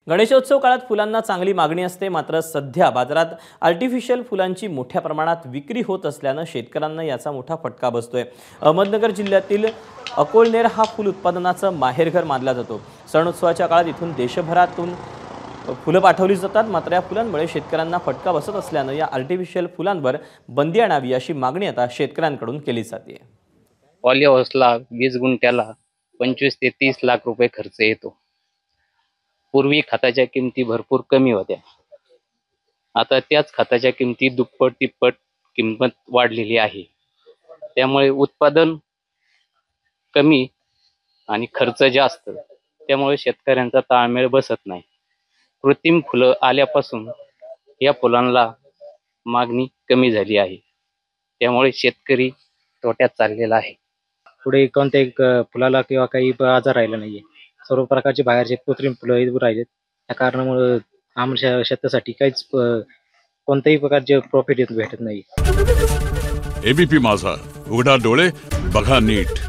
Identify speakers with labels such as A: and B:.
A: गणेशोत्सव काळात फुलांना चांगली मागणी असते, मात्र सध्या बाजारात आर्टिफिशियल फुलांची मोठ्या प्रमाणात विक्री होत असल्यानं शेतकऱ्यांना याचा मोठा फटका बसतोय। अहमदनगर जिल्ह्यातील अकोलनेर हा फुल उत्पादनाचं माहेरघर मानला जातो। सण उत्सवाच्या काळात इथून देशभरातून फुलं पाठवली जातात, मात्र या फुलांमुळे शेतकऱ्यांना फटका बसत असल्यानं या आर्टिफिशियल फुलांवर बंदी आणावी अशी मागणी आता शेतकऱ्यांकडून केली जाते।
B: पॉली हाऊसला 20 गुंठ्याला 25 ते 30 लाख रुपये खर्च येतो। पूर्वी खताच्या किमती भरपूर कमी होत्या, आता त्याच खताच्या किमती दुप्पट तिप्पट किंमत वाढलेली आहे। त्यामुळे उत्पादन कमी आणि खर्च जास्त, त्यामुळे शेतकऱ्यांचा ताळमेळ बसत नाही। कृत्रिम फुलं आल्यापासून या फुलांना मागणी कमी झाली आहे, त्यामुळे शेतकरी तोट्यात चाललेला आहे।
C: पुढे कोणत्या एक फुलाला किंवा काही आजार राहिला नाहीये। सर्व प्रकारचे बाहेरचे कृत्रिम फुलं येऊ राहिलेत। त्या कारणामुळे आमच्या शेतासाठी काहीच कोणत्याही प्रकारचे प्रॉफिट भेटत नाही।
D: एबीपी माझा, उघडा डोळे बघा नीट।